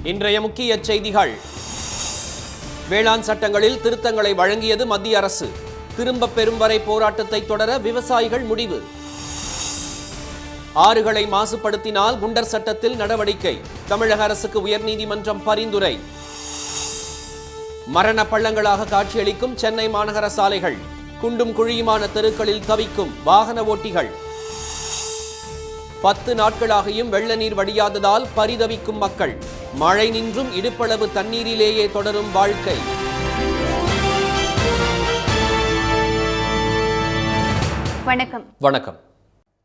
இன்றைய முக்கிய செய்திகள். வேளாண் சட்டங்களில் திருத்தங்களை வழங்கியது மத்திய அரசு. திரும்பப் பெறும் வரை போராட்டத்தை தொடர விவசாயிகள் முடிவு. ஆறுகளை மாசுபடுத்தினால் குண்டர் சட்டத்தில் நடவடிக்கை. தமிழக அரசுக்கு உயர்நீதிமன்றம் பரிந்துரை. மரண பள்ளங்களாக காட்சியளிக்கும் சென்னை மாநகர சாலைகள். குண்டும் குழியுமான தெருக்களில் தவிக்கும் வாகன ஓட்டிகள். 10 நாட்களாகியும் வெள்ள நீர் வடியாததால் பரிதவிக்கும் மக்கள். மழை நின்றும் இடுப்பளவு தண்ணீரிலேயே தொடரும் வாழ்க்கை. வணக்கம்.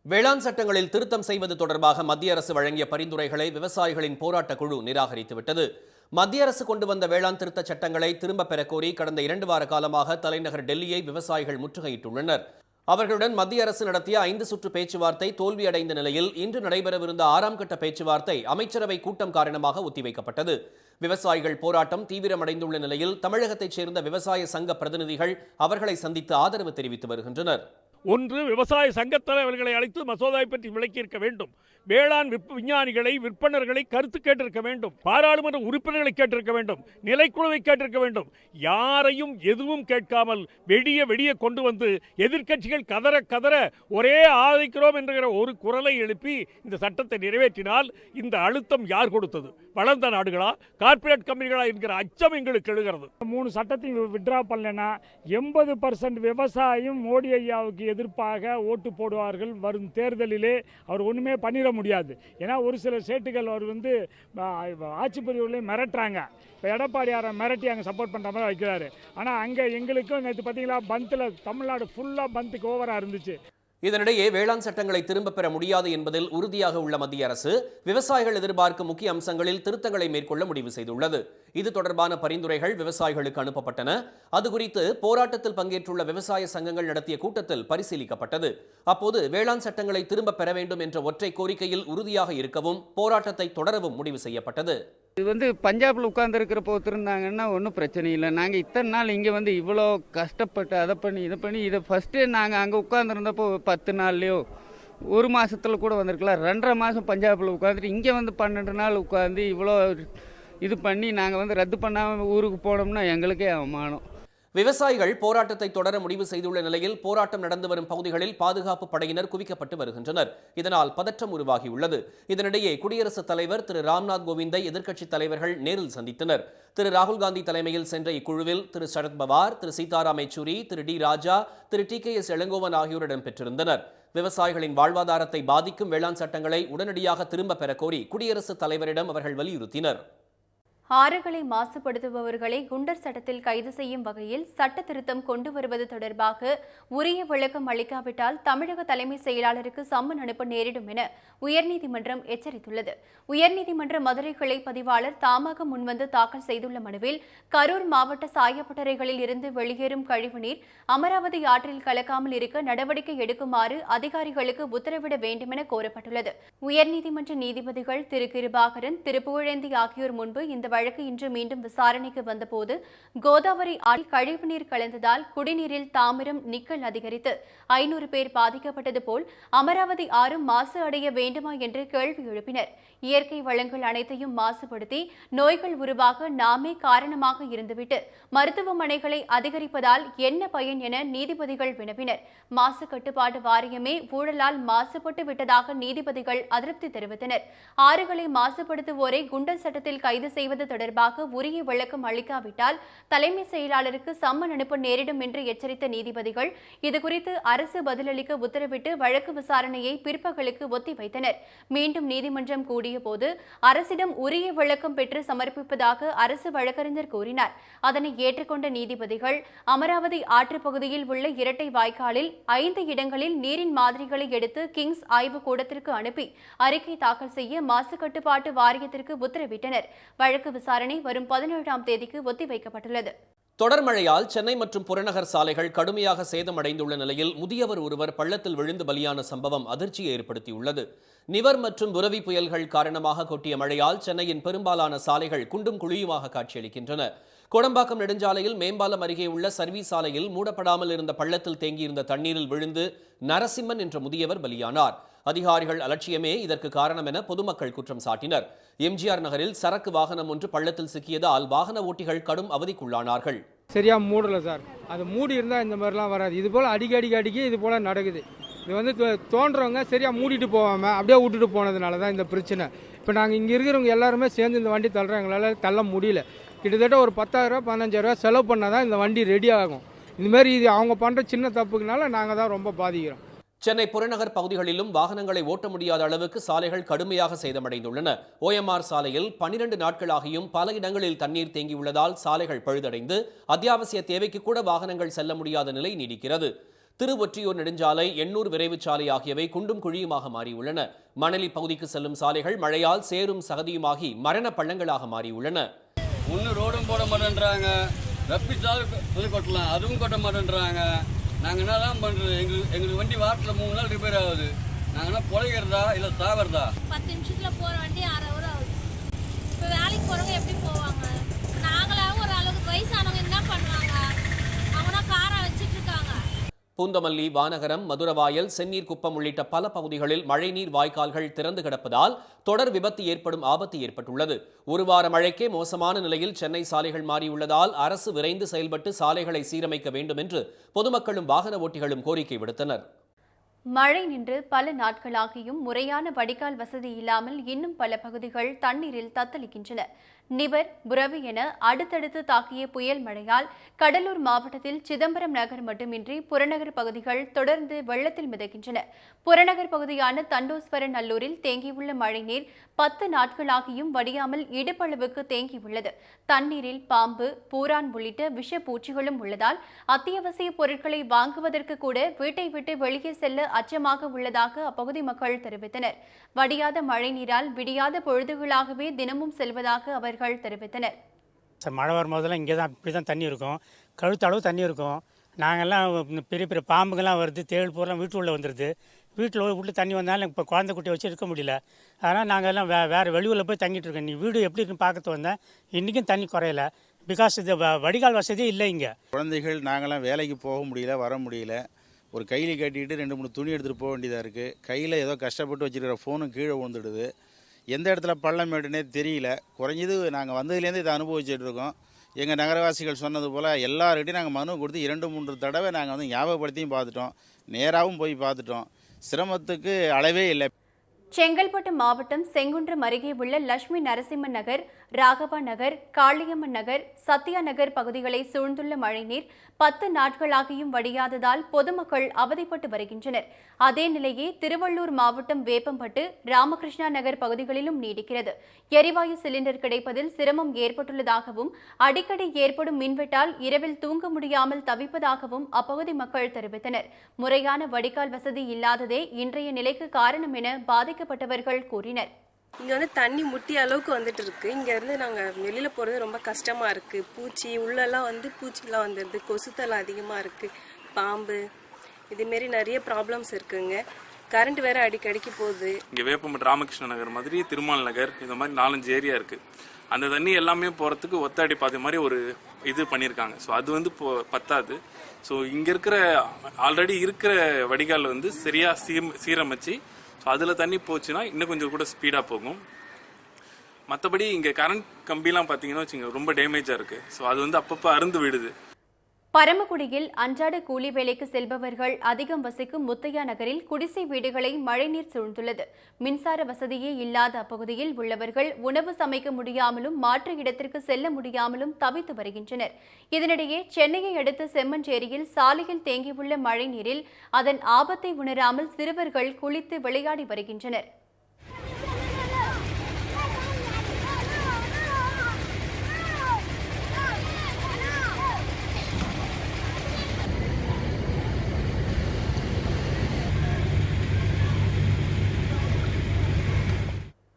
வேளாண் சட்டங்களில் திருத்தம் செய்வது தொடர்பாக மத்திய அரசு வழங்கிய பரிந்துரைகளை விவசாயிகளின் போராட்ட குழு நிராகரித்துவிட்டது. மத்திய அரசு கொண்டு வந்த வேளாண் திருத்த சட்டங்களை திரும்பப் பெறக் கோரி கடந்த 2 வார காலமாக தலைநகர் டெல்லியை விவசாயிகள் முற்றுகையிட்டுள்ளனர். அவர்களுடன் மத்திய அரசு நடத்திய 5 சுற்று பேச்சுவார்த்தை தோல்வியடைந்த நிலையில் இன்று நடைபெறவிருந்த 6ஆம் கட்ட பேச்சுவார்த்தை அமைச்சரவை கூட்டம் காரணமாக ஒத்திவைக்கப்பட்டது. விவசாயிகள் போராட்டம் தீவிரமடைந்துள்ள நிலையில் தமிழகத்தைச் சேர்ந்த விவசாய சங்க பிரதிநிதிகள் அவர்களை சந்தித்து ஆதரவு தெரிவித்து வருகின்றனர். ஒன்று, விவசாய சங்கத் தலைவர்களை அழைத்து மசோதாவை பற்றி விளக்கியிருக்க வேண்டும். வேளாண் விஞ்ஞானிகளை, விற்பனர்களை கருத்து கேட்டிருக்க வேண்டும். பாராளுமன்ற உறுப்பினர்களை கேட்டிருக்க வேண்டும். நிலைக்குழுவை கேட்டிருக்க வேண்டும். யாரையும் எதுவும் கேட்காமல் வெடிய கொண்டு வந்து எதிர்க்கட்சிகள் கதற ஒரே ஆதரிக்கிறோம் என்கிற ஒரு குரலை எழுப்பி இந்த சட்டத்தை நிறைவேற்றினால் இந்த அழுத்தம் யார் கொடுத்தது? வளர்ந்த நாடுகளா, கார்ப்பரேட் கம்பெனிகளா என்கிற அச்சம் எங்களுக்கு எழுகிறது. 3 சட்டத்தையும் விட்ரா பண்ணலன்னா 80% விவசாயம் மோடி ஐயாவுக்கு எதிர்ப்பாக ஓட்டு போடுவார்கள். வரும் தேர்தலிலே அவர் ஒன்றுமே பண்ணிட முடியாது. ஏன்னா ஒரு சில ஸ்டேட்டுகள் அவர் ஆட்சி பிரிவுகளே மிரட்டுறாங்க. இப்போ எடப்பாடியாரை மிரட்டி அங்கே சப்போர்ட் பண்ணுற மாதிரி வைக்கிறாரு. ஆனால் அங்கே எங்களுக்கும் நேற்று பார்த்தீங்களா பந்தில் தமிழ்நாடு ஃபுல்லாக பந்துக்கு ஓவராக இருந்துச்சு. இதனிடையே வேளாண் சட்டங்களை திரும்பப் பெற முடியாது என்பதில் உறுதியாக உள்ள மத்திய அரசு விவசாயிகள் எதிர்பார்க்கும் முக்கிய அம்சங்களில் திருத்தங்களை மேற்கொள்ள முடிவு செய்துள்ளது. இது தொடர்பான பரிந்துரைகள் விவசாயிகளுக்கு அனுப்பப்பட்டன. அது குறித்து போராட்டத்தில் பங்கேற்றுள்ள விவசாய சங்கங்கள் நடத்திய கூட்டத்தில் பரிசீலிக்கப்பட்டது. அப்போது வேளாண் சட்டங்களை திரும்பப் பெற வேண்டும் என்ற ஒற்றை கோரிக்கையில் உறுதியாக இருக்கவும் போராட்டத்தை தொடரவும் முடிவு செய்யப்பட்டது. இது பஞ்சாபில் உட்கார்ந்துருக்கிறப்போ இருந்தாங்கன்னா ஒன்றும் பிரச்சனை இல்லை. நாங்கள் இத்தனை நாள் இங்கே இவ்வளோ கஷ்டப்பட்டு அதை பண்ணி இதை ஃபஸ்ட்டு நாங்கள் அங்கே உட்காந்துருந்தப்போ 10 நாள்லையோ 1 மாதத்தில் கூட வந்திருக்கலாம். 2.5 மாதம் பஞ்சாபில் உட்காந்துட்டு இங்கே 12 நாள் உட்காந்து இவ்வளோ இது பண்ணி நாங்கள் ரத்து பண்ணாமல் ஊருக்கு போனோம்னா எங்களுக்கே அவமானம். விவசாயிகள் போராட்டத்தை தொடர முடிவு செய்துள்ள நிலையில் போராட்டம் நடந்து வரும் பகுதிகளில் பாதுகாப்பு படையினர் குவிக்கப்பட்டு வருகின்றனர். இதனால் பதற்றம் உருவாகியுள்ளது. இதனிடையே குடியரசுத் தலைவர் திரு ராம்நாத் கோவிந்தை எதிர்க்கட்சித் தலைவர்கள் நேரில் சந்தித்தனர். திரு ராகுல் காந்தி தலைமையில் சென்ற இக்குழுவில் திரு சரத் பவார், திரு சீதாராம் யெச்சூரி, திரு டி ராஜா, திரு TKS இளங்கோவன் ஆகியோர் இடம்பெற்றிருந்தனர். விவசாயிகளின் வாழ்வாதாரத்தை பாதிக்கும் வேளாண் சட்டங்களை உடனடியாக திரும்பப் பெற கோரி குடியரசுத் தலைவரிடம் அவர்கள் வலியுறுத்தினர். ஆறுகளை மாசுபடுத்துபவர்களை குண்டர் சட்டத்தில் கைது செய்யும் வகையில் சட்ட திருத்தம் கொண்டு வருவது தொடர்பாக உரிய விளக்கம் அளிக்காவிட்டால் தமிழக தலைமை செயலாளருக்கு சம்மன் அனுப்ப நேரிடும் என உயர்நீதிமன்றம் எச்சரித்துள்ளது. உயர்நீதிமன்ற மதுரை கிளை பதிவாளர் தாமாக முன்வந்து தாக்கல் செய்துள்ள மனுவில் கரூர் மாவட்ட சாயப்பட்டறைகளில் இருந்து வெளியேறும் கழிவுநீர் அமராவதி ஆற்றில் கலக்காமல் இருக்க நடவடிக்கை எடுக்குமாறு அதிகாரிகளுக்கு உத்தரவிட வேண்டுமென கோரப்பட்டுள்ளது. உயர்நீதிமன்ற நீதிபதிகள் திரு கிருபாகரன், திரு புகழேந்தி ஆகியோர் முன்பு இந்த வழக்கு இன்று மீண்டும் விசாரணைக்கு வந்தபோது கோதாவரி ஆற்றில் கழிவுநீர் கலந்ததால் குடிநீரில் தாமிரம், நிக்கல் அதிகரித்து 500 பேர் பாதிக்கப்பட்டது போல் அமராவதி ஆறும் மாசு அடைய வேண்டுமா என்று கேள்வி எழுப்பினர். இயற்கை வளங்கள் அனைத்தையும் மாசுபடுத்தி நோய்கள் உருவாக நாமே காரணமாக இருந்துவிட்டு மருத்துவமனைகளை அதிகரிப்பதால் என்ன பயன் என நீதிபதிகள் வினவினர். மாசு கட்டுப்பாட்டு வாரியமே ஊழலால் மாசுபட்டு விட்டதாக நீதிபதிகள் அதிருப்தி தெரிவித்தனர். ஆறுகளை மாசுபடுத்துவோரை குண்டர் சட்டத்தில் கைது செய்வது தொடர்பாக உரிய விளக்கம் அளிக்காவிட்டால் தலைமை செயலாளருக்கு சம்மன் அனுப்ப நேரிடும் என்று எச்சரித்த நீதிபதிகள் இதுகுறித்து அரசு பதிலளிக்க உத்தரவிட்டு வழக்கு விசாரணையை பிற்பகலுக்கு ஒத்திவைத்தனர். மீண்டும் நீதிமன்றம் கூடிய போது அரசிடம் உரிய விளக்கம் பெற்று சமர்ப்பிப்பதாக அரசு வழக்கறிஞர் கூறினார். அதனை ஏற்றுக்கொண்ட நீதிபதிகள் அமராவதி ஆற்று பகுதியில் உள்ள இரட்டை வாய்க்காலில் 5 இடங்களில் நீரின் மாதிரிகளை எடுத்து கிங்ஸ் ஆய்வு கூடத்திற்கு அனுப்பி அறிக்கை தாக்கல் செய்ய மாசு கட்டுப்பாட்டு வாரியத்திற்கு உத்தரவிட்டனர். வழக்கு விசாரணை வரும் 17ஆம் தேதிக்கு ஒத்திவைக்கப்பட்டுள்ளது. தொடர் மழையால் சென்னை மற்றும் புறநகர் சாலைகள் கடுமையாக சேதமடைந்துள்ள நிலையில் முதியவர் ஒருவர் பள்ளத்தில் விழுந்து பலியான சம்பவம் அதிர்ச்சியை ஏற்படுத்தியுள்ளது. நிவர் மற்றும் புரவி புயல்கள் காரணமாக கொட்டிய மழையால் சென்னையின் பெரும்பாலான சாலைகள் குண்டும் குழியுமாக காட்சியளிக்கின்றன. கோடம்பாக்கம் நெடுஞ்சாலையில் மேம்பாலம் அருகே உள்ள சர்வீஸ் சாலையில் மூடப்படாமல் இருந்த பள்ளத்தில் தேங்கியிருந்த தண்ணீரில் விழுந்து நரசிம்மன் என்ற முதியவர் பலியானார். அதிகாரிகள் அலட்சியமே இதற்கு காரணம் என பொதுமக்கள் குற்றம் சாட்டினர். எம்ஜிஆர் நகரில் சரக்கு வாகனம் ஒன்று பள்ளத்தில் சிக்கியதால் வாகன ஓட்டிகள் கடும் அவதிக்குள்ளானார்கள். சரியா மூடல சார், அது மூடி இருந்தால் இந்த மாதிரிலாம் வராது. இது போல் அடிக்கடி இது போல் நடக்குது. இது வந்து தோன்றவங்க சரியா மூடிட்டு போகாமல் அப்படியே விட்டுட்டு போனதுனால தான் இந்த பிரச்சனை. இப்போ நாங்கள் இங்கே இருக்கிறவங்க எல்லாருமே சேர்ந்து இந்த வண்டி தள்ளுறோம், எங்களால் தள்ள முடியல. கிட்டத்தட்ட ஒரு 10,000 15,000 செலவு பண்ணால் தான் இந்த வண்டி ரெடி ஆகும். இந்தமாரி இது அவங்க பண்ணுற சின்ன தப்புக்குனால நாங்கள் தான் ரொம்ப பாதிக்கிறோம். சென்னை புறநகர் பகுதிகளிலும் வாகனங்களை ஓட்ட முடியாத அளவுக்கு சாலைகள் கடுமையாக சேதமடைந்துள்ளன. OMR சாலையில் 12 நாட்களாகியும் பல இடங்களில் தண்ணீர் தேங்கியுள்ளதால் சாலைகள் பழுதடைந்து அத்தியாவசிய தேவைக்கு கூட வாகனங்கள் செல்ல முடியாத நிலை நீடிக்கிறது. திருவொற்றியூர் நெடுஞ்சாலை, எண்ணூர் விரைவு சாலை ஆகியவை குண்டும் குழியுமாக மாறியுள்ளன. மணலி பகுதிக்கு செல்லும் சாலைகள் மழையால் சேரும் சகதியுமாகி மரண பள்ளங்களாக மாறியுள்ளன. ஒன்றும் ரோடும் போட மாட்டேன்றாங்க, ரப்பிச்சாலும் கொட்டலாம், அதுவும் கொட்ட மாட்டேன்றாங்க. நாங்கள் என்ன தான் பண்ணுறது? எங்களுக்கு வண்டி வாரத்தில் 3 நாள் ரிப்பேர் ஆகுது. நாங்கள் என்ன பொழைக்கிறதா இல்லை சாவறதா? 10 நிமிஷத்தில் போகிற வண்டி 1/2 hour ஆகுது. இப்போ வேலைக்கு போகிறவங்க எப்படி போவாங்க? நாங்களாம் ஒரு அளவுக்கு வயசானவங்க என்ன பண்ணுவாங்க? அவனா காரை வச்சுட்டு இருக்காங்க. பூந்தமல்லி, வானகரம், மதுரவாயல், செந்நீர் குப்பம் உள்ளிட்ட பல பகுதிகளில் மழைநீர் வாய்க்கால்கள் திறந்து கிடப்பதால் தொடர் விபத்து ஏற்படும் ஆபத்து ஏற்பட்டுள்ளது. ஒரு வார மழைக்கே மோசமான நிலையில் சென்னை சாலைகள் மாறியுள்ளதால் அரசு விரைந்து செயல்பட்டு சாலைகளை சீரமைக்க வேண்டும் என்று பொதுமக்களும் வாகன ஓட்டிகளும் கோரிக்கை விடுத்தனர். மழை நின்று பல நாட்களாகியும் முறையான வடிகால் வசதி இல்லாமல் இன்னும் பல பகுதிகள் தண்ணீரில் தத்தளிக்கின்றன. நிவர், புரவி என அடுத்தடுத்து தாக்கிய புயல் மழையால் கடலூர் மாவட்டத்தில் சிதம்பரம் நகர் மட்டுமின்றி புறநகர் பகுதிகள் தொடர்ந்து வெள்ளத்தில் மிதக்கின்றன. புறநகர் பகுதியான தண்டோஸ்வர நல்லூரில் தேங்கியுள்ள மழைநீர் 10 நாட்களாகியும் வடியாமல் இடுப்பளவுக்கு தேங்கியுள்ளது. தண்ணீரில் பாம்பு, பூரான் உள்ளிட்ட விஷ பூச்சிகளும் உள்ளதால் அத்தியாவசிய பொருட்களை வாங்குவதற்கு கூட வீட்டை விட்டு வெளியே செல்ல அச்சமாக உள்ளதாக அப்பகுதி மக்கள் தெரிவித்தனர். வடியாத மழைநீரால் விடியாத பொழுதுகளாகவே தினமும் செல்வதாக அவர்கள் தெரிவித்தனர். மழை வரும்போதெல்லாம் இங்கே தான் இப்படி தான் தண்ணி இருக்கும், கழுத்தளவு தண்ணி இருக்கும். நாங்கள்லாம் பெரிய பெரிய பாம்புங்கள்லாம் வருது, தேள் பூரெலாம் வீட்டுக்குள்ளே வந்துடுது. வீட்டில் தண்ணி வந்தாலும் இப்போ குழந்தை குட்டியை வச்சு இருக்க முடியல. அதனால் நாங்கள் எல்லாம் வேறு வெளியூரில் போய் தங்கிட்டு இருக்கோம். நீ வீடு எப்படி இருக்குன்னு பார்க்க வந்தேன், இன்றைக்கும் தண்ணி குறையல. பிகாஸ் இது வடிகால் வசதியே இல்லை இங்கே. குழந்தைகள் நாங்களாம் வேலைக்கு போக முடியல, வர முடியல. ஒரு கையில் கட்டிட்டு 2-3 துணி எடுத்துகிட்டு போக வேண்டியதாக இருக்குது. கையில் ஏதோ கஷ்டப்பட்டு வச்சுருக்கிற ஃபோனும் கீழே விழுந்துடுது. எந்த இடத்துல பள்ளம் மேடுனே தெரியல. குறைஞ்சது நாங்கள் வந்ததுலேருந்து இதை அனுபவிச்சுட்டு இருக்கோம். எங்கள் நகரவாசிகள் சொன்னது போல் எல்லார்கிட்டையும் நாங்கள் மனு கொடுத்து 2-3 தடவை நாங்கள் வந்து ஞாபகப்படுத்தியும் பார்த்துட்டோம், நேராகவும் போய் பார்த்துட்டோம். சிரமத்துக்கு அளவே இல்லை. செங்கல்பட்டு மாவட்டம் செங்குன்றம் அருகே உள்ள லட்சுமி நரசிம்மன் நகர், ராகவா நகர், காளியம்மன் நகர், சத்யா நகர் பகுதிகளை சூழ்ந்துள்ள மழைநீர் 10 நாட்களாகியும் வடியாததால் பொதுமக்கள் அவதிப்பட்டு வருகின்றனர். அதே நிலையே திருவள்ளூர் மாவட்டம் வேப்பம்பட்டு, ராமகிருஷ்ணா நகர் பகுதிகளிலும் நீடிக்கிறது. எரிவாயு சிலிண்டர் கிடைப்பதில் சிரமம் ஏற்பட்டுள்ளதாகவும் அடிக்கடி ஏற்படும் மின்வெட்டால் இரவில் தூங்க முடியாமல் தவிப்பதாகவும் அப்பகுதி மக்கள் தெரிவித்தனர். முறையான வடிகால் வசதி இல்லாததே இன்றைய நிலைக்கு காரணம் என பாதிக்கப்பட்டவர்கள் கூறினர். இங்கே வந்து தண்ணி முட்டி அளவுக்கு வந்துட்டு இருக்கு. இங்கேருந்து நாங்கள் வெளியில் போகிறது ரொம்ப கஷ்டமாக இருக்குது. பூச்சி உள்ளெல்லாம் வந்து பூச்சிலாம் வந்துடுது, கொசுத்தலை அதிகமாக இருக்குது, பாம்பு, இதுமாரி நிறைய ப்ராப்ளம்ஸ் இருக்குங்க. கரண்ட் வேறு அடிக்கடிக்கு போகுது. இங்கே வேப்பம்பட்டு ராமகிருஷ்ண நகர் மாதிரி திருமால் நகர் இந்த மாதிரி 4-5 ஏரியா இருக்குது. அந்த தண்ணி எல்லாமே போகிறதுக்கு ஒத்தடி பாதை மாதிரி ஒரு இது பண்ணியிருக்காங்க. ஸோ அது வந்து பத்தாது. ஸோ இங்கே இருக்கிற ஆல்ரெடி இருக்கிற வடிகால் வந்து சரியாக சீரமைச்சு ஸோ அதில் தண்ணி போச்சுன்னா இன்னும் கொஞ்சம் கூட ஸ்பீடாக போகும். மற்றபடி இங்கே கரண்ட் கம்பிலாம் பார்த்தீங்கன்னா வச்சுங்க ரொம்ப டேமேஜாக இருக்குது. ஸோ அது வந்து அப்பப்போ அறுந்து விடுது. பரமக்குடியில் அன்றாட கூலி வேலைக்கு செல்பவர்கள் அதிகம் வசிக்கும் முத்தையா நகரில் குடிசை வீடுகளை மழைநீர் சூழ்ந்துள்ளது. மின்சார வசதியே இல்லாத அப்பகுதியில் உள்ளவர்கள் உணவு சமைக்க முடியாமலும் மாற்று இடத்திற்கு செல்ல முடியாமலும் தவித்து வருகின்றனர். இதனிடையே சென்னையை அடுத்த செம்மஞ்சேரியில் சாலையில் தேங்கியுள்ள மழைநீரில் அதன் ஆபத்தை உணராமல் சிறுவர்கள் குளித்து விளையாடி வருகின்றனர்.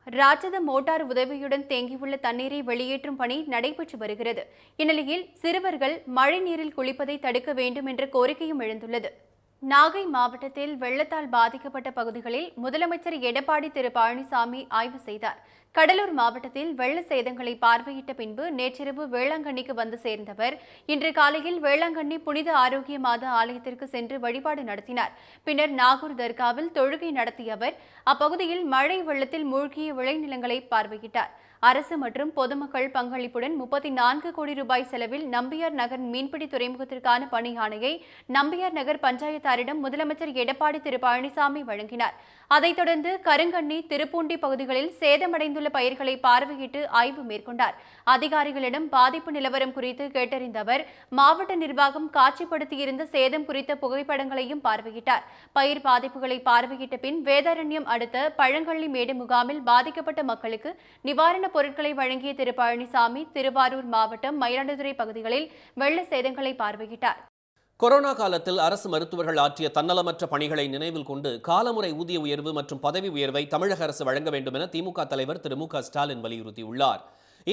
ராட்சத மோட்டார் உதவியுடன் தேங்கியுள்ள தண்ணீரை வெளியேற்றும் பணி நடைபெற்று வருகிறது. இந்நிலையில் சிறுவர்கள் மழைநீரில் குளிப்பதை தடுக்க வேண்டும் என்ற கோரிக்கையும் எழுந்துள்ளது. நாகை மாவட்டத்தில் வெள்ளத்தால் பாதிக்கப்பட்ட பகுதிகளில் முதலமைச்சர் எடப்பாடி திரு பழனிசாமி ஆய்வு செய்தார். கடலூர் மாவட்டத்தில் வெள்ள சேதங்களை பார்வையிட்ட பின்பு நேற்றிரவு வேளாங்கண்ணிக்கு வந்து சேர்ந்தவர் இன்று காலையில் வேளாங்கண்ணி புனித ஆரோக்கிய மாதா ஆலயத்திற்கு சென்று வழிபாடு நடத்தினார். பின்னர் நாகூர் தர்காவில் தொழுகை நடத்திய அவர் அப்பகுதியில் மழை வெள்ளத்தில் மூழ்கிய விளைநிலங்களை பார்வையிட்டார். அரசு மற்றும் பொதுமக்கள் பங்களிப்புடன் 34 கோடி ரூபாய் செலவில் நம்பியார் நகர் மீன்பிடி துறைமுகத்திற்கான பணி ஆணையை நம்பியார் நகர் பஞ்சாயத்தாரிடம் முதலமைச்சர் எடப்பாடி திரு பழனிசாமி வழங்கினார். அதைத் தொடர்ந்து கருங்கண்ணி, திருப்பூண்டி பகுதிகளில் சேதமடைந்துள்ள பயிர்களை பார்வையிட்டு ஆய்வு மேற்கொண்டார். அதிகாரிகளிடம் பாதிப்பு நிலவரம் குறித்து கேட்டறிந்த அவர் மாவட்ட நிர்வாகம் காட்சிப்படுத்தியிருந்த சேதம் குறித்த புகைப்படங்களையும் பார்வையிட்டார். பயிர் பாதிப்புகளை பார்வையிட்ட பின் வேதாரண்யம் அடுத்த பழங்கள்ளி மேடு முகாமில் பாதிக்கப்பட்ட மக்களுக்கு நிவாரண பொருட்களை வழங்கிய திரு பழனிசாமி திருவாரூர் மாவட்டம் மயிலாடுதுறை பகுதிகளில் வெள்ள சேதங்களை பார்வையிட்டார். கொரோனா காலத்தில் அரசு மருத்துவர்கள் ஆற்றிய தன்னலமற்ற பணிகளை நினைவில் கொண்டு காலமுறை ஊதிய உயர்வு மற்றும் பதவி உயர்வை தமிழக அரசு வழங்க வேண்டும் என திமுக தலைவர் திரு மு க ஸ்டாலின் வலியுறுத்தியுள்ளார்.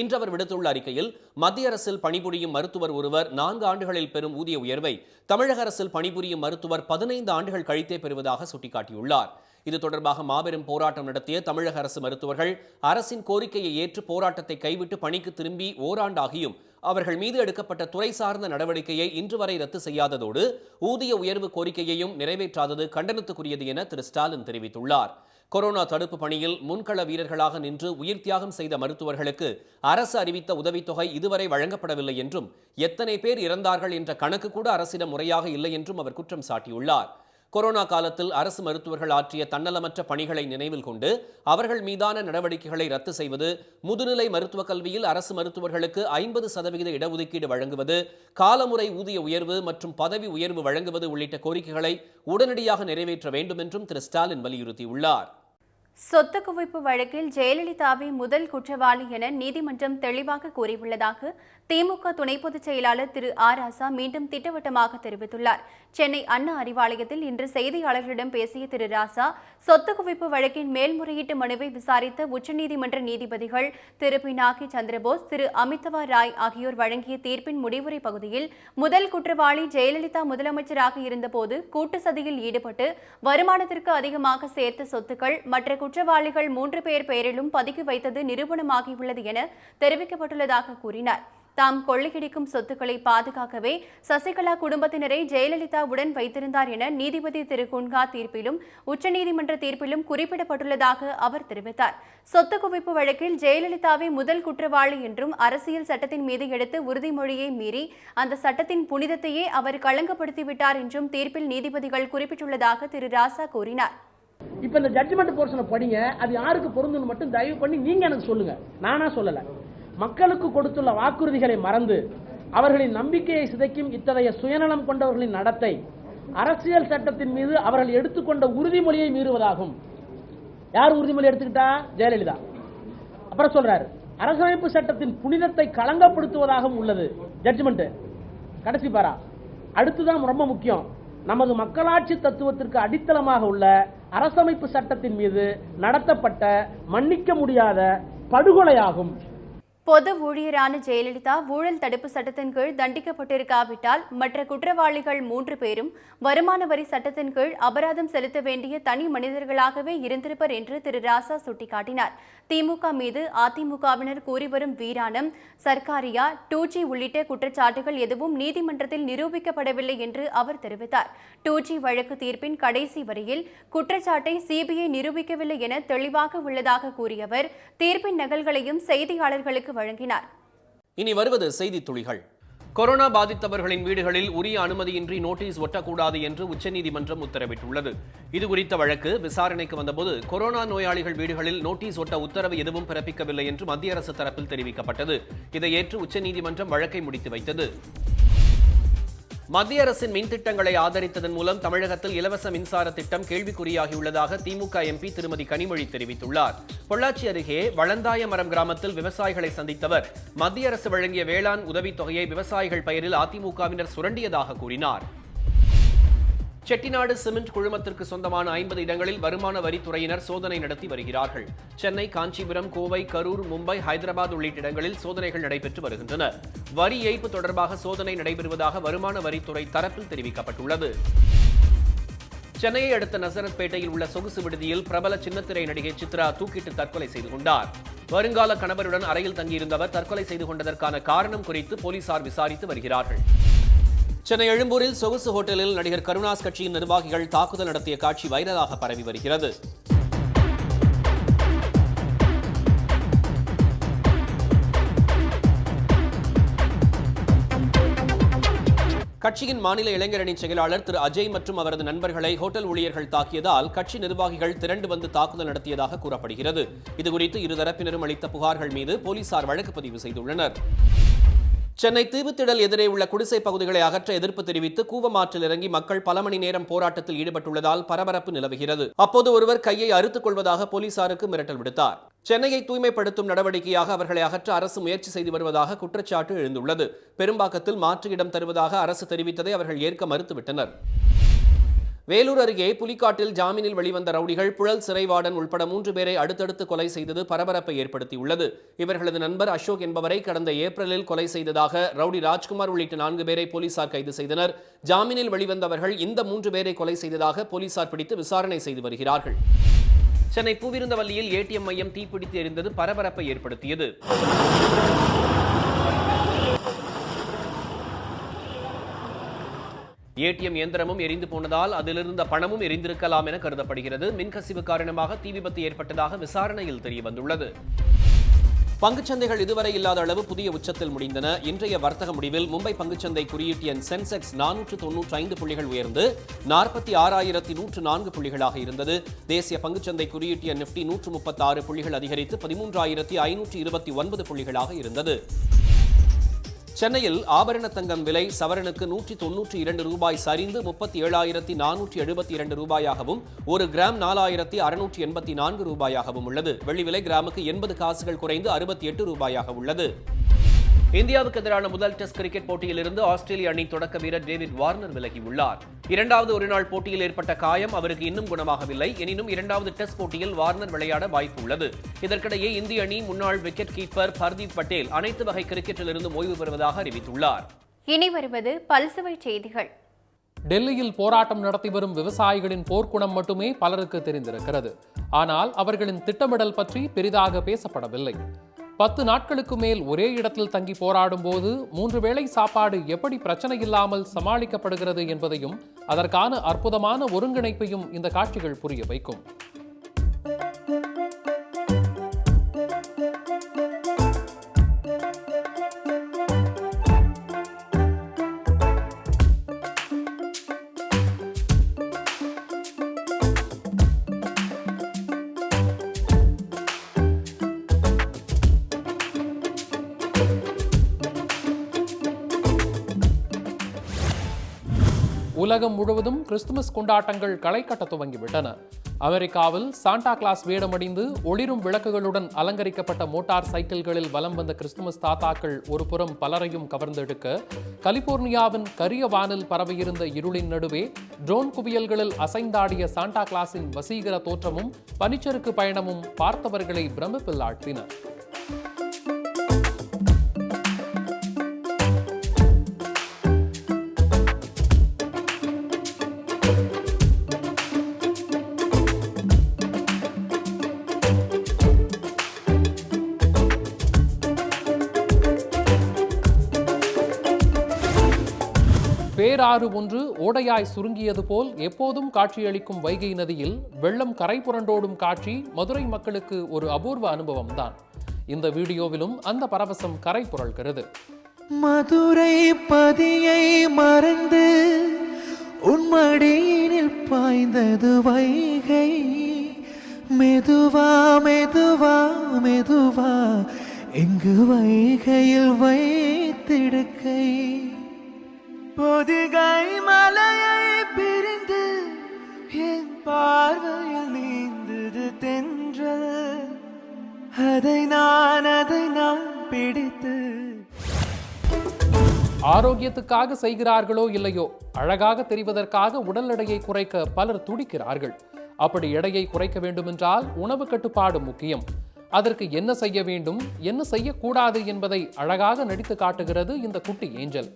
இன்று அவர் விடுத்துள்ள அறிக்கையில் மத்திய அரசில் பணிபுரியும் மருத்துவர் ஒருவர் 4 ஆண்டுகளில் பெறும் ஊதிய உயர்வை தமிழக அரசில் பணிபுரியும் மருத்துவர் 15 ஆண்டுகள் கழித்தே பெறுவதாக சுட்டிக்காட்டியுள்ளார். இது தொடர்பாக மாபெரும் போராட்டம் நடத்திய தமிழக அரசு மருத்துவர்கள் அரசின் கோரிக்கையை ஏற்று போராட்டத்தை கைவிட்டு பணிக்கு திரும்பி ஓராண்டாகியும் அவர்கள் மீது எடுக்கப்பட்ட துறை சார்ந்த நடவடிக்கையை இன்று வரை ரத்து செய்யாததோடு ஊதிய உயர்வு கோரிக்கையையும் நிறைவேற்றாதது கண்டனத்துக்குரியது என திரு ஸ்டாலின் தெரிவித்துள்ளார். கொரோனா தடுப்பு பணியில் முன்கள வீரர்களாக நின்று உயிர் தியாகம் செய்த மருத்துவர்களுக்கு அரசு அறிவித்த உதவித்தொகை இதுவரை வழங்கப்படவில்லை என்றும் எத்தனை பேர் இறந்தார்கள் என்ற கணக்கு கூட அரசிடம் முறையாக இல்லை என்றும் அவர் குற்றம் சாட்டியுள்ளார். கொரோனா காலத்தில் அரசு மருத்துவர்கள் ஆற்றிய தன்னலமற்ற பணிகளை நினைவில் கொண்டு அவர்கள் மீதான நடவடிக்கைகளை ரத்து செய்வது, முதுநிலை மருத்துவக் கல்வியில் அரசு மருத்துவர்களுக்கு 50% இடஒதுக்கீடு வழங்குவது, காலமுறை ஊதிய உயர்வு மற்றும் பதவி உயர்வு வழங்குவது உள்ளிட்ட கோரிக்கைகளை உடனடியாக நிறைவேற்ற வேண்டும் என்றும் திரு ஸ்டாலின் வலியுறுத்தியுள்ளார். சொத்து குவிப்பு வழக்கில் ஜெயலலிதாவை முதல் குற்றவாளி என நீதிமன்றம் தெளிவாக கூறியுள்ளதாக திமுக துணை பொதுச் செயலாளர் திரு ஆர் ராசா மீண்டும் திட்டவட்டமாக தெரிவித்துள்ளார். சென்னை அண்ணா அறிவாலயத்தில் இன்று செய்தியாளர்களிடம் பேசிய திரு ராசா, சொத்து குவிப்பு வழக்கின் மேல்முறையீட்டு மனுவை விசாரித்த உச்சநீதிமன்ற நீதிபதிகள் திரு பினாகி சந்திரபோஸ், திரு அமிதவா ராய் ஆகியோர் வழங்கிய தீர்ப்பின் முடிவுரை பகுதியில் முதல் குற்றவாளி ஜெயலலிதா முதலமைச்சராக இருந்தபோது கூட்டு சதியில் ஈடுபட்டு வருமானத்திற்கு அதிகமாக சேர்த்த சொத்துக்கள் மற்ற குற்றவாளிகள் 3 பேர் பெயரிலும் பதுக்கி வைத்தது நிரூபணமாகியுள்ளது என தெரிவிக்கப்பட்டுள்ளதாக கூறினார். தாம் கொள்ளையடிக்கும் சொத்துக்களை பாதுகாக்கவே சசிகலா குடும்பத்தினரை ஜெயலலிதா உடன் வைத்திருந்தார் என நீதிபதி திரு குன்ஹா தீர்ப்பிலும் உச்சநீதிமன்ற தீர்ப்பிலும் குறிப்பிடப்பட்டுள்ளதாக அவர் தெரிவித்தார். சொத்து குவிப்பு வழக்கில் ஜெயலலிதாவை முதல் குற்றவாளி என்றும் அரசியல் சட்டத்தின் மீது எடுத்த உறுதிமொழியை மீறி அந்த சட்டத்தின் புனிதத்தையே அவர் களங்கப்படுத்திவிட்டார் என்றும் தீர்ப்பில் நீதிபதிகள் குறிப்பிட்டுள்ளதாக திரு ராசா கூறினார். இப்ப இந்த ஜட்ஜ்மெண்ட் போர்ஷனை படிங்க, அது யாருக்கு பொருந்துன்னு மட்டும் தயவு பண்ணி நீங்க எனக்கு சொல்லுங்க, நானா சொல்லல. மக்களுக்கு கொடுத்துள்ள வாக்குறுதிகளை மறந்து அவர்களின் நம்பிக்கையை சிதைக்கும் இத்தகைய சுயநலம் கொண்டவர்களின் நடத்தை அரசியல் சட்டத்தின் மீது அவர்கள் எடுத்துக்கொண்ட உறுதிமொழியை மீறுவதாகும். யார் உறுதிமொழி எடுத்துக்கிட்டா? ஜெயலலிதா. அப்புறம் சொல்றாரு, அரசமைப்பு சட்டத்தின் புனிதத்தை களங்கப்படுத்துவதாகவும் உள்ளது ஜட்ஜ்மெண்ட். கடைசி பாரா. அடுத்துதான் ரொம்ப முக்கியம். நமது மக்களாட்சி தத்துவத்திற்கு அடித்தளமாக உள்ள அரசமைப்பு சட்டத்தின் மீது நடத்தப்பட்ட மன்னிக்க முடியாத படுகொலையாகும். பொது ஊழியரான ஜெயலலிதா ஊழல் தடுப்பு சட்டத்தின் கீழ் தண்டிக்கப்பட்டிருக்காவிட்டால் மற்ற குற்றவாளிகள் 3 பேரும் வருமான வரி சட்டத்தின் கீழ் அபராதம் செலுத்த வேண்டிய தனி மனிதர்களாகவே இருந்திருப்பர் என்று திரு ராசா சுட்டிக்காட்டினார். திமுக மீது அதிமுகவினர் கூறி வரும் வீராணம், சர்க்காரியா, 2G உள்ளிட்ட குற்றச்சாட்டுகள் எதுவும் நீதிமன்றத்தில் நிரூபிக்கப்படவில்லை என்று அவர் தெரிவித்தார். 2G வழக்கு தீர்ப்பின் கடைசி வரியில் குற்றச்சாட்டை சிபிஐ நிரூபிக்கவில்லை என தெளிவாக உள்ளதாக கூறிய அவர் தீர்ப்பின் நகல்களையும் செய்தியாளர்களுக்கு வழங்கினார். இனி வருவது செய்தி துளிகள். கொரோனா பாதித்தவர்களின் வீடுகளில் உரிய அனுமதியின்றி நோட்டீஸ் ஒட்டக்கூடாது என்று உச்சநீதிமன்றம் உத்தரவிட்டுள்ளது. இதுகுறித்த வழக்கு விசாரணைக்கு வந்தபோது கொரோனா நோயாளிகள் வீடுகளில் நோட்டீஸ் ஒட்ட உத்தரவு எதுவும் பிறப்பிக்கவில்லை என்று மத்திய அரசு தரப்பில் தெரிவிக்கப்பட்டது. இதை ஏற்று உச்சநீதிமன்றம் வழக்கை முடித்து வைத்தது. மத்திய அரசின் மின் திட்டங்களை ஆதரித்ததன் மூலம் தமிழகத்தில் இலவச மின்சார திட்டம் கேள்விக்குறியாகியுள்ளதாக திமுக எம்பி திருமதி கனிமொழி தெரிவித்துள்ளார். பொள்ளாச்சி அருகே வளந்தாயமரம் கிராமத்தில் விவசாயிகளை சந்தித்தவர் மத்திய அரசு வழங்கிய வேளாண் உதவித்தொகையை விவசாயிகள் பெயரில் அதிமுகவினர் சுரண்டியதாக கூறினார். செட்டிநாடு சிமெண்ட் குழுமத்திற்கு சொந்தமான 50 இடங்களில் வருமான வரித்துறையினர் சோதனை நடத்தி வருகிறார்கள். சென்னை, காஞ்சிபுரம், கோவை, கரூர், மும்பை, ஹைதராபாத் உள்ளிட்ட இடங்களில் சோதனைகள் நடைபெற்று வருகின்றன. வரி ஏய்ப்பு தொடர்பாக சோதனை நடைபெறுவதாக வருமான வரித்துறை தரப்பில் தெரிவிக்கப்பட்டுள்ளது. சென்னையை அடுத்த நசரத்பேட்டையில் உள்ள சொகுசு விடுதியில் பிரபல சின்னத்திரை நடிகை சித்ரா தூக்கிட்டு தற்கொலை செய்து கொண்டார். வருங்கால கணவருடன் அறையில் தங்கியிருந்தவர் தற்கொலை செய்து கொண்டதற்கான காரணம் குறித்து போலீசார் விசாரித்து வருகிறார்கள். சென்னை எழும்பூரில் சொகுசு ஹோட்டலில் நடிகர் கருணாஸ் கட்சியின் நிர்வாகிகள் தாக்குதல் நடத்திய காட்சி வைரலாக பரவி வருகிறது. கட்சியின் மாநில இளைஞரணி செயலாளர் திரு அஜய் மற்றும் அவரது நண்பர்களை ஹோட்டல் ஊழியர்கள் தாக்கியதால் கட்சி நிர்வாகிகள் திரண்டு வந்து தாக்குதல் நடத்தியதாக கூறப்படுகிறது. இதுகுறித்து இருதரப்பினரும் அளித்த புகார்கள் மீது போலீசார் வழக்கு பதிவு செய்துள்ளனர். சென்னை தீவுத்திடல் எதிரே உள்ள குடிசை பகுதிகளை அகற்ற எதிர்ப்பு தெரிவித்து கூவமாற்றில் இறங்கி மக்கள் பல மணி நேரம் போராட்டத்தில் ஈடுபட்டுள்ளதால் பரபரப்பு நிலவுகிறது. அப்போது ஒருவர் கையை அறுத்துக் கொள்வதாக போலீசாருக்கு மிரட்டல் விடுத்தார். சென்னையை தூய்மைப்படுத்தும் நடவடிக்கையாக அவர்களை அகற்ற அரசு முயற்சி செய்து வருவதாக குற்றச்சாட்டு எழுந்துள்ளது. பெரும்பாக்கத்தில் மாற்று இடம் தருவதாக அரசு தெரிவித்ததை அவர்கள் ஏற்க மறுத்துவிட்டனர். வேலூர் அருகே புலிக்காட்டில் ஜாமீனில் வெளிவந்த ரவுடிகள் புழல் சிறைவார்டன் உட்பட 3 பேரை அடுத்தடுத்து கொலை செய்தது பரபரப்பை ஏற்படுத்தியுள்ளது. இவர்களது நண்பர் அசோக் என்பவரை கடந்த ஏப்ரலில் கொலை செய்ததாக ரவுடி ராஜ்குமார் உள்ளிட்ட 4 பேரை போலீசார் கைது செய்தனர். ஜாமீனில் வெளிவந்தவர்கள் இந்த 3 பேரை கொலை செய்ததாக போலீசார் பிடித்து விசாரணை செய்து வருகிறார்கள். சென்னை பூவிருந்தவல்லியில் ஏடிஎம் மையம் தீப்பிடித்து எரிந்தது பரபரப்பை ஏற்படுத்தியது. ஏடிஎம் இயந்திரமும் எரிந்து போனதால் அதிலிருந்த பணமும் எரிந்திருக்கலாம் என கருதப்படுகிறது. மின்கசிவு காரணமாக தீ விபத்து ஏற்பட்டதாக விசாரணையில் தெரியவந்துள்ளது. பங்குச்சந்தைகள் இதுவரை இல்லாத அளவு புதிய உச்சத்தில் முடிந்தன. இன்றைய வர்த்தக முடிவில் மும்பை பங்குச்சந்தை குறியீட்டு எண் சென்செக்ஸ் 495 புள்ளிகள் உயர்ந்து 46,104 புள்ளிகளாக இருந்தது. தேசிய பங்குச்சந்தை குறியீட்டு எண் நிப்டி 136 புள்ளிகள் அதிகரித்து 13,529 புள்ளிகளாக இருந்தது. சென்னையில் ஆபரண தங்கம் விலை சவரனுக்கு 192 ரூபாய் சரிந்து 37,472 ரூபாயாகவும் 1 கிராம் 4,684 ரூபாயாகவும் உள்ளது. வெள்ளி விலை கிராமுக்கு 80 காசுகள் குறைந்து 68 ரூபாயாக உள்ளது. இந்தியாவுக்கு எதிரான முதல் டெஸ்ட் கிரிக்கெட் போட்டியிலிருந்து ஆஸ்திரேலிய அணி தொடக்க வீரர் டேவிட் வார்னர் விலகியுள்ளார். 2வது ஒருநாள் போட்டியில் ஏற்பட்ட காயம் அவருக்கு இன்னும் குணமாகவில்லை. எனினும் 2வது டெஸ்ட் போட்டியில் வார்னர் விளையாட வாய்ப்பு உள்ளது. இதற்கிடையே இந்திய அணி முன்னாள் விக்கெட் கீப்பர் பர்தீப் பட்டேல் அனைத்து வகை கிரிக்கெட்டிலிருந்து ஓய்வு பெறுவதாக அறிவித்துள்ளார். இனி வருவது பல்சுவை செய்திகள். டெல்லியில் போராட்டம் நடத்தி வரும் விவசாயிகளின் போர்க்குணம் மட்டுமே பலருக்கு தெரிந்திருக்கிறது. ஆனால் அவர்களின் திட்டமிடல் பற்றி பெரிதாக பேசப்படவில்லை. 10 நாட்களுக்கு மேல் ஒரே இடத்தில் தங்கி போராடும் போது 3 வேளை சாப்பாடு எப்படி பிரச்சனை இல்லாமல் சமாளிக்கப்படுகிறது என்பதையும் அதற்கான அற்புதமான ஒருங்கிணைப்பையும் இந்த காட்சிகள் புரிய வைக்கும். உலகம் முழுவதும் கிறிஸ்துமஸ் கொண்டாட்டங்கள் களை கட்ட துவங்கிவிட்டன. அமெரிக்காவில் சாண்டா கிளாஸ் வேடமணிந்து ஒளிரும் விளக்குகளுடன் அலங்கரிக்கப்பட்ட மோட்டார் சைக்கிள்களில் வலம் வந்த கிறிஸ்துமஸ் தாத்தாக்கள் ஒரு புறம் பலரையும் கவர்ந்தெடுக்க, கலிபோர்னியாவின் கரிய வானில் பரவியிருந்த இருளின் நடுவே ட்ரோன் குவியல்களில் அசைந்தாடிய சாண்டா கிளாஸின் வசீகர தோற்றமும் பனிச்சறுக்கு பயணமும் பார்த்தவர்களை பிரமிப்பில் ஆழ்த்தின. பேராறு ஒன்று ஓடையாய் சுருங்கியது போல் எப்போதும் காட்சியளிக்கும் வைகை நதியில் வெள்ளம் கரை புரண்டோடும் காட்சி மதுரை மக்களுக்கு ஒரு அபூர்வ அனுபவம் தான். இந்த வீடியோவிலும் அந்த பரவசம் கரை புரள்கிறது. மதுரை பதியை மறந்து உன்மடியினில் பாய்ந்தது வைகை, மெதுவா மெதுவா மெதுவா எங்கு வைகையில் வைத்திடுக்கை, பொதிகை மலையை பிரிந்து என் பார்வையில் நீந்தது தென்றல், அதை நான் பிடித்து. ஆரோக்கியத்துக்காக செய்கிறார்களோ இல்லையோ, அழகாக தெரிவதற்காக உடல் எடையை குறைக்க பலர் துடிக்கிறார்கள். அப்படி எடையை குறைக்க வேண்டுமென்றால் உணவு கட்டுப்பாடு முக்கியம். அதற்கு என்ன செய்ய வேண்டும், என்ன செய்யக்கூடாது என்பதை அழகாக நடித்து காட்டுகிறது இந்த குட்டி ஏஞ்சல்.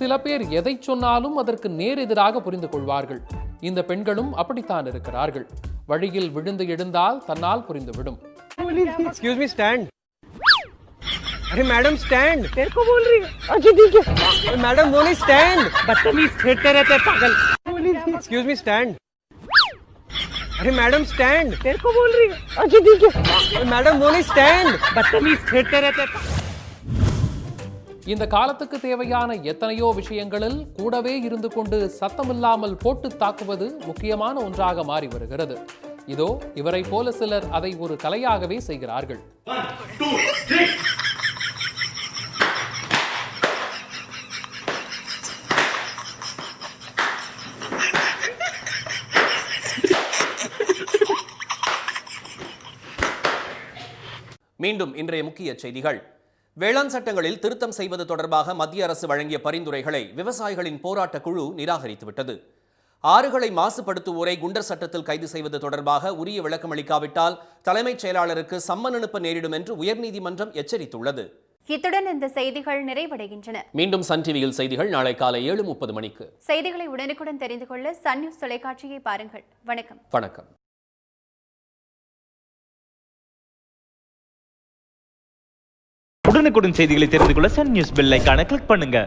சில பேர் எதை சொன்னாலும் அதற்கு நேர் எதிராக புரிந்து கொள்வார்கள். இந்த பெண்களும் அப்படித்தான் இருக்கிறார்கள். வழியில் விழுந்து எழுந்தால் தன்னால் புரிந்துவிடும். Excuse me, stand. अरे मैडम स्टैंड, तेरे को बोल रही है. अच्छा ठीक है. मैडम बोली स्टैंड. बदतमीज फेंकते रहते पागल. Excuse me, stand. अरे मैडम स्टैंड, तेरे को बोल रही है. अच्छा ठीक है. मैडम बोली स्टैंड. बदतमीज फेंकते रहते. இந்த காலத்துக்கு தேவையான எத்தனையோ விஷயங்களில் கூடவே இருந்து கொண்டு சத்தமில்லாமல் போட்டு தாக்குவது முக்கியமான ஒன்றாக மாறி வருகிறது. இதோ இவரை போல சிலர் அதை ஒரு கலையாகவே செய்கிறார்கள். மீண்டும் இன்றைய முக்கிய செய்திகள். வேளாண் சட்டங்களில் திருத்தம் செய்வது தொடர்பாக மத்திய அரசு வழங்கிய பரிந்துரைகளை விவசாயிகளின் போராட்ட குழு நிராகரித்துவிட்டது. ஆறுகளை மாசுபடுத்துவோரை குண்டர் சட்டத்தில் கைது செய்வது தொடர்பாக உரிய விளக்கம் அளிக்காவிட்டால் தலைமைச் செயலாளருக்கு சம்மன் அனுப்ப நேரிடும் என்று உயர்நீதிமன்றம் எச்சரித்துள்ளது. இத்துடன் இந்த செய்திகள் நிறைவடைகின்றன. மீண்டும் சன் டிவியில் செய்திகள் நாளை காலை 7:30 மணிக்கு. செய்திகளை உடனுக்குடன் தெரிந்து கொள்ள சன் நியூஸ் தொலைக்காட்சியை பாருங்கள். வணக்கம். வணக்கம். உடனுக்குடன் செய்திகளை தெரிந்து கொள்ள சன் நியூஸ் பெல் ஐகானை கிளிக் பண்ணுங்க.